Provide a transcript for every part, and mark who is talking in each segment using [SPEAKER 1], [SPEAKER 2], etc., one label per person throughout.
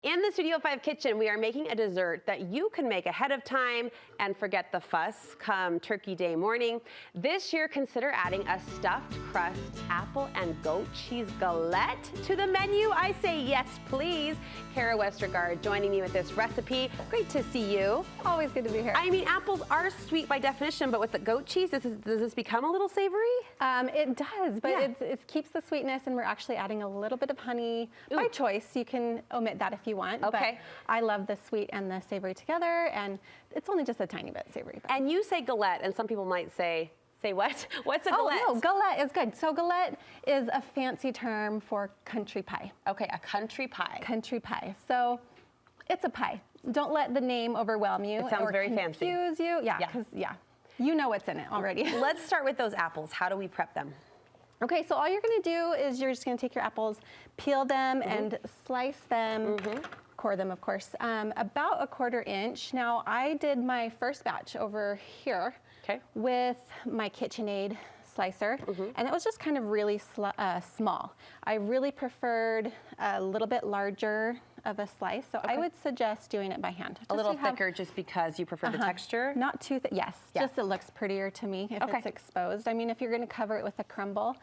[SPEAKER 1] In the Studio 5 kitchen, we are making a dessert that you can make ahead of time and forget the fuss come Turkey Day morning. This year, consider adding a stuffed crust apple and goat cheese galette to the menu. I say yes, please. Kara Westergaard joining me with this recipe. Great to see you.
[SPEAKER 2] Always good to be here.
[SPEAKER 1] I mean, apples are sweet by definition, but with the goat cheese, does this become a little savory?
[SPEAKER 2] It does, but it keeps the sweetness, and we're actually adding a little bit of honey by choice. You can omit that if you want.
[SPEAKER 1] Okay.
[SPEAKER 2] But I love the sweet and the savory together, and it's only just a tiny bit savory.
[SPEAKER 1] And you say galette, and some people might say what? What's a galette?
[SPEAKER 2] Oh, no, galette is good. So galette is a fancy term for country pie.
[SPEAKER 1] Okay, a country pie.
[SPEAKER 2] Country pie. So it's a pie. Don't let the name overwhelm you.
[SPEAKER 1] It sounds very fancy.
[SPEAKER 2] Confuse you. Yeah, because you know what's in it already.
[SPEAKER 1] Let's start with those apples. How do we prep them?
[SPEAKER 2] Okay, so all you're gonna do is you're just gonna take your apples, peel them, and slice them, core them, of course, about 1/4 inch. Now, I did my first batch over here with my KitchenAid slicer, and it was just kind of really small. I really preferred a little bit larger of a slice, so I would suggest doing it by hand.
[SPEAKER 1] A little thicker just because you prefer the texture?
[SPEAKER 2] Not too thick, yes. Just it looks prettier to me if it's exposed. I mean, if you're gonna cover it with a crumble,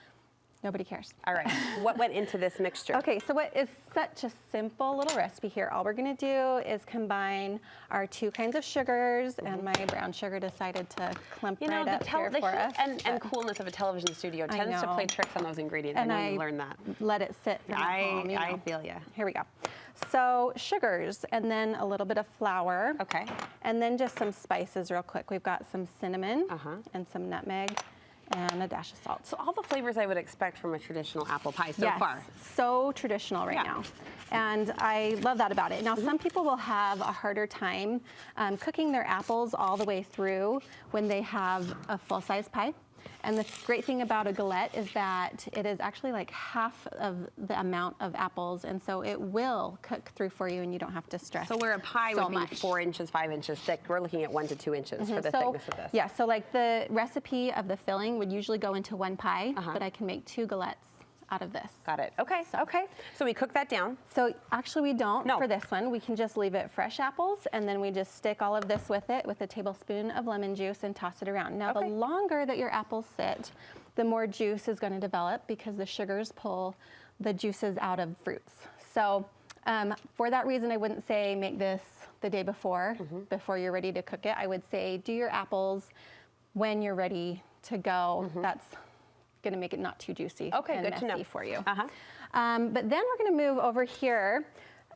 [SPEAKER 2] nobody cares.
[SPEAKER 1] All right, what went into this mixture?
[SPEAKER 2] Okay, so what is such a simple little recipe here. All we're gonna do is combine our 2 kinds of sugars, and my brown sugar decided to clump right up here for us.
[SPEAKER 1] And coolness of a television studio tends to play tricks on those ingredients.
[SPEAKER 2] And
[SPEAKER 1] I know you learned that.
[SPEAKER 2] Let it sit for
[SPEAKER 1] I feel you.
[SPEAKER 2] Here we go. So sugars, and then a little bit of flour.
[SPEAKER 1] Okay.
[SPEAKER 2] And then just some spices real quick. We've got some cinnamon and some nutmeg and a dash of salt.
[SPEAKER 1] So all the flavors I would expect from a traditional apple pie so far.
[SPEAKER 2] So traditional right now. And I love that about it. Now, some people will have a harder time cooking their apples all the way through when they have a full-size pie. And the great thing about a galette is that it is actually like half of the amount of apples, and so it will cook through for you, and you don't have to stress.
[SPEAKER 1] So where a pie would be 4 inches, 5 inches thick, we're looking at 1 to 2 inches for the thickness of this.
[SPEAKER 2] Yeah, so like the recipe of the filling would usually go into 1 pie, but I can make 2 galettes out of this.
[SPEAKER 1] Got it. Okay. So we cook that down.
[SPEAKER 2] So actually we don't for this one. We can just leave it fresh apples, and then we just stick all of this with it with a tablespoon of lemon juice and toss it around. Now the longer that your apples sit, the more juice is going to develop because the sugars pull the juices out of fruits. So for that reason, I wouldn't say make this the day before you're ready to cook it. I would say do your apples when you're ready to go. That's going to make it not too juicy and messy for you. But then we're going to move over here.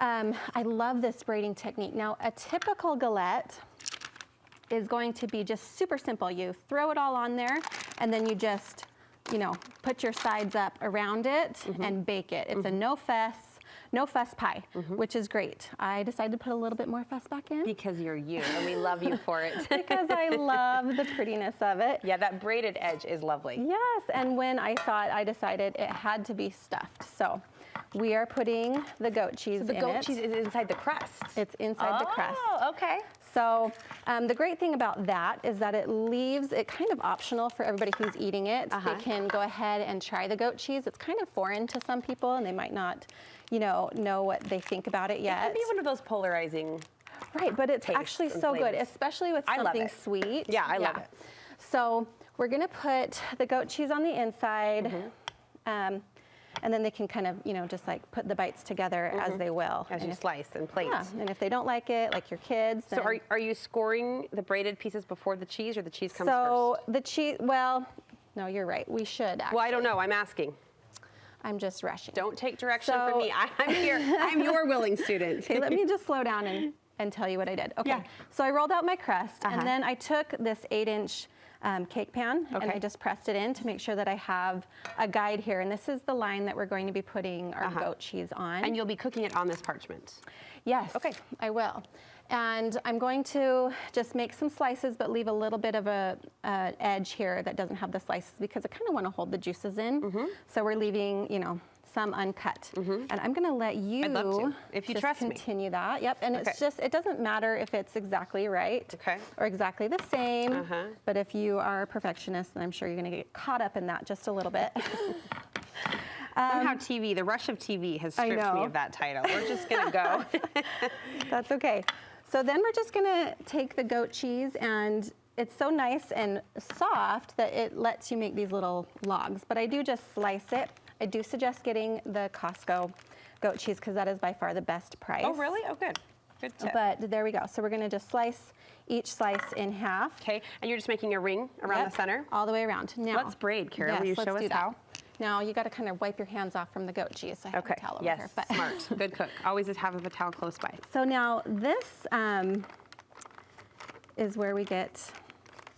[SPEAKER 2] I love this braiding technique. Now, a typical galette is going to be just super simple. You throw it all on there, and then you just, put your sides up around it and bake it. It's a no fuss pie, which is great. I decided to put a little bit more fuss back in.
[SPEAKER 1] Because you're you, and we love you for it.
[SPEAKER 2] Because I love the prettiness of it.
[SPEAKER 1] Yeah, that braided edge is lovely.
[SPEAKER 2] Yes, and when I saw it, I decided it had to be stuffed. So we are putting the goat cheese in it.
[SPEAKER 1] So the goat cheese is inside the crust.
[SPEAKER 2] It's inside the crust.
[SPEAKER 1] Oh, okay.
[SPEAKER 2] So the great thing about that is that it leaves it kind of optional for everybody who's eating it. They can go ahead and try the goat cheese. It's kind of foreign to some people, and they might not know what they think about it yet.
[SPEAKER 1] It can be one of those polarizing
[SPEAKER 2] but it's actually so good, especially with something sweet.
[SPEAKER 1] Yeah, I love it.
[SPEAKER 2] So we're gonna put the goat cheese on the inside, and then they can kind of, just like put the bites together as they will.
[SPEAKER 1] As you slice and plate.
[SPEAKER 2] Yeah, and if they don't like it, like your kids.
[SPEAKER 1] So are you scoring the braided pieces before the cheese, or the cheese comes first?
[SPEAKER 2] So the cheese, well, no, you're right. We should actually.
[SPEAKER 1] Well, I don't know. I'm asking.
[SPEAKER 2] I'm just rushing.
[SPEAKER 1] Don't take direction from me. I'm here. I'm your willing student.
[SPEAKER 2] Okay, let me just slow down and tell you what I did. Okay, so I rolled out my crust, and then I took this 8-inch cake pan, and I just pressed it in to make sure that I have a guide here. And this is the line that we're going to be putting our goat cheese on.
[SPEAKER 1] And you'll be cooking it on this parchment?
[SPEAKER 2] Yes, I will. And I'm going to just make some slices, but leave a little bit of a edge here that doesn't have the slices, because I kind of want to hold the juices in. So we're leaving, some uncut. And I'm going to let you,
[SPEAKER 1] I'd love to, if you trust
[SPEAKER 2] continue that. Yep, and it's just, it doesn't matter if it's exactly right or exactly the same, but if you are a perfectionist, then I'm sure you're going to get caught up in that just a little bit.
[SPEAKER 1] Somehow TV, the rush of TV has stripped me of that title. We're just gonna go.
[SPEAKER 2] That's okay. So then we're just gonna take the goat cheese, and it's so nice and soft that it lets you make these little logs, but I do just slice it. I do suggest getting the Costco goat cheese because that is by far the best price.
[SPEAKER 1] Oh, really? Oh, good. Good tip.
[SPEAKER 2] But there we go. So we're gonna just slice each slice in half.
[SPEAKER 1] Okay, and you're just making a ring around the center?
[SPEAKER 2] All the way around. Now,
[SPEAKER 1] let's braid, Kara. Will you show us how?
[SPEAKER 2] Now you got to kind of wipe your hands off from the goat cheese. I have a towel over here, but
[SPEAKER 1] smart. Good cook. Always have a towel close by.
[SPEAKER 2] So now this is where we get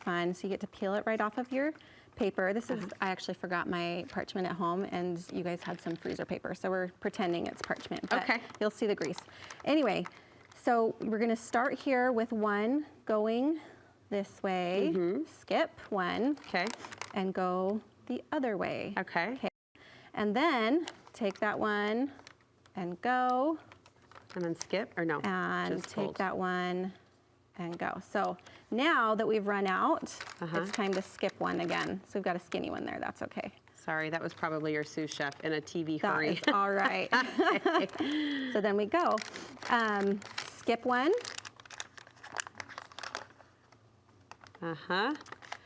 [SPEAKER 2] fun. So you get to peel it right off of your paper. This is, I actually forgot my parchment at home, and you guys had some freezer paper, so we're pretending it's parchment, but you'll see the grease. Anyway, so we're gonna start here with one going this way, skip one, and go the other way.
[SPEAKER 1] Okay.
[SPEAKER 2] And then take that one and go.
[SPEAKER 1] And then skip, or no?
[SPEAKER 2] And take that one and go. So now that we've run out, it's time to skip one again. So we've got a skinny one there, that's okay.
[SPEAKER 1] Sorry, that was probably your sous chef in a TV hurry.
[SPEAKER 2] That is all right. So then we go. Skip one.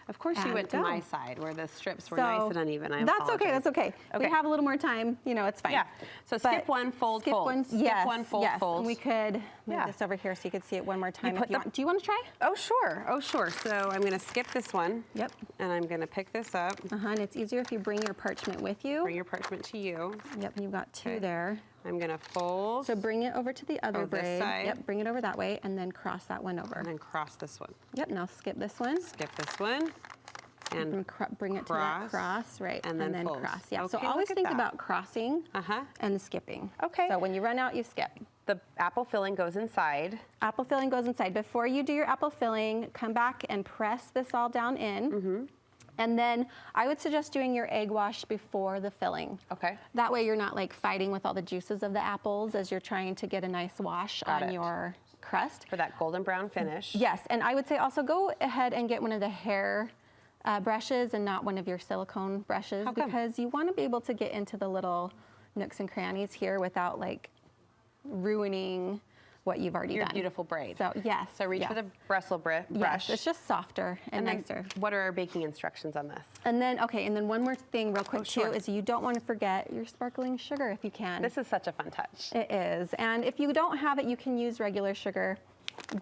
[SPEAKER 1] Of course you went to my side where the strips were
[SPEAKER 2] So
[SPEAKER 1] nice and uneven. I
[SPEAKER 2] that's
[SPEAKER 1] apologize.
[SPEAKER 2] okay, that's okay. We have a little more time, you know, it's fine.
[SPEAKER 1] Yeah, so skip one, fold,
[SPEAKER 2] skip
[SPEAKER 1] fold.
[SPEAKER 2] One,
[SPEAKER 1] skip one, fold, fold.
[SPEAKER 2] And we could move this over here so you could see it one more time if you want. Do you want to try?
[SPEAKER 1] Oh, sure. Oh, sure. So I'm going to skip this one.
[SPEAKER 2] Yep.
[SPEAKER 1] And I'm going to pick this up.
[SPEAKER 2] And it's easier if you bring your parchment with you.
[SPEAKER 1] Bring your parchment to you.
[SPEAKER 2] Yep, and you've got two there.
[SPEAKER 1] I'm going to fold.
[SPEAKER 2] So bring it over to the other braid.
[SPEAKER 1] This side.
[SPEAKER 2] Yep, bring it over that way, and then cross that one over.
[SPEAKER 1] And then cross this one.
[SPEAKER 2] Yep, now skip this one.
[SPEAKER 1] Skip this one. And
[SPEAKER 2] bring it to that cross, right,
[SPEAKER 1] and then
[SPEAKER 2] cross. Yeah,
[SPEAKER 1] okay,
[SPEAKER 2] so always think about crossing and skipping.
[SPEAKER 1] Okay.
[SPEAKER 2] So when you run out, you skip.
[SPEAKER 1] The apple filling goes inside.
[SPEAKER 2] Apple filling goes inside. Before you do your apple filling, come back and press this all down in. And then I would suggest doing your egg wash before the filling.
[SPEAKER 1] Okay.
[SPEAKER 2] That way you're not like fighting with all the juices of the apples as you're trying to get a nice wash on your crust.
[SPEAKER 1] For that golden brown finish.
[SPEAKER 2] Yes, and I would say also go ahead and get one of the hair brushes and not one of your silicone brushes because you want to be able to get into the little nooks and crannies here without like ruining what you've already done.
[SPEAKER 1] Your beautiful braid.
[SPEAKER 2] So yes.
[SPEAKER 1] So reach for the bristle brush.
[SPEAKER 2] Yes, it's just softer and nicer.
[SPEAKER 1] What are our baking instructions on this?
[SPEAKER 2] And then, and then one more thing real quick too is you don't want to forget your sparkling sugar if you can.
[SPEAKER 1] This is such a fun touch.
[SPEAKER 2] It is. And if you don't have it, you can use regular sugar.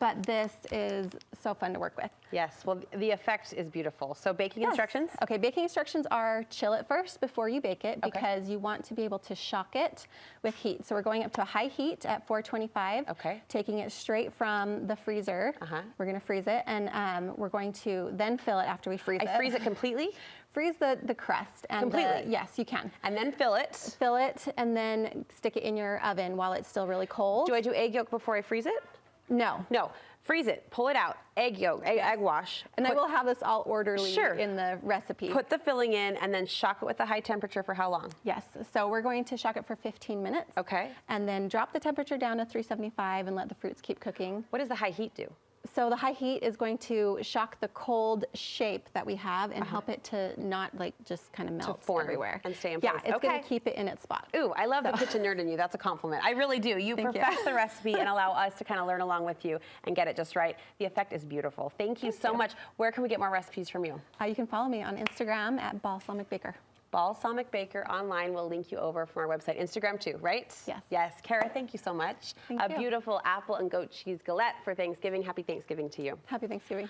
[SPEAKER 2] But this is so fun to work with.
[SPEAKER 1] Yes, well, the effect is beautiful. So baking instructions?
[SPEAKER 2] Okay, baking instructions are chill it first before you bake it because you want to be able to shock it with heat. So we're going up to a high heat at 425.
[SPEAKER 1] Okay.
[SPEAKER 2] Taking it straight from the freezer. We're gonna freeze it and we're going to then fill it after we freeze it.
[SPEAKER 1] I freeze it completely?
[SPEAKER 2] Freeze the crust. And
[SPEAKER 1] completely?
[SPEAKER 2] Yes, you can.
[SPEAKER 1] And then fill it?
[SPEAKER 2] Fill it and then stick it in your oven while it's still really cold.
[SPEAKER 1] Do I do egg yolk before I freeze it?
[SPEAKER 2] No.
[SPEAKER 1] No. Freeze it, pull it out, egg yolk, egg wash.
[SPEAKER 2] And I will have this all orderly in the recipe.
[SPEAKER 1] Put the filling in and then shock it with a high temperature for how long?
[SPEAKER 2] Yes, so we're going to shock it for 15 minutes.
[SPEAKER 1] Okay.
[SPEAKER 2] And then drop the temperature down to 375 and let the fruits keep cooking.
[SPEAKER 1] What does the high heat do?
[SPEAKER 2] So the high heat is going to shock the cold shape that we have and help it to not like just kind of melt everywhere.
[SPEAKER 1] And stay in place.
[SPEAKER 2] Yeah, it's going to keep it in its spot.
[SPEAKER 1] Ooh, I love the kitchen nerd in you. That's a compliment. I really do. You perfect the recipe and allow us to kind of learn along with you and get it just right. The effect is beautiful. Thank you so much. Where can we get more recipes from you?
[SPEAKER 2] You can follow me on Instagram at Balsamic Baker.
[SPEAKER 1] Balsamic Baker online. We'll link you over from our website. Instagram too, right?
[SPEAKER 2] Yes.
[SPEAKER 1] Yes. Kara, thank you so much.
[SPEAKER 2] Thank you.
[SPEAKER 1] Beautiful apple and goat cheese galette for Thanksgiving. Happy Thanksgiving to you.
[SPEAKER 2] Happy Thanksgiving.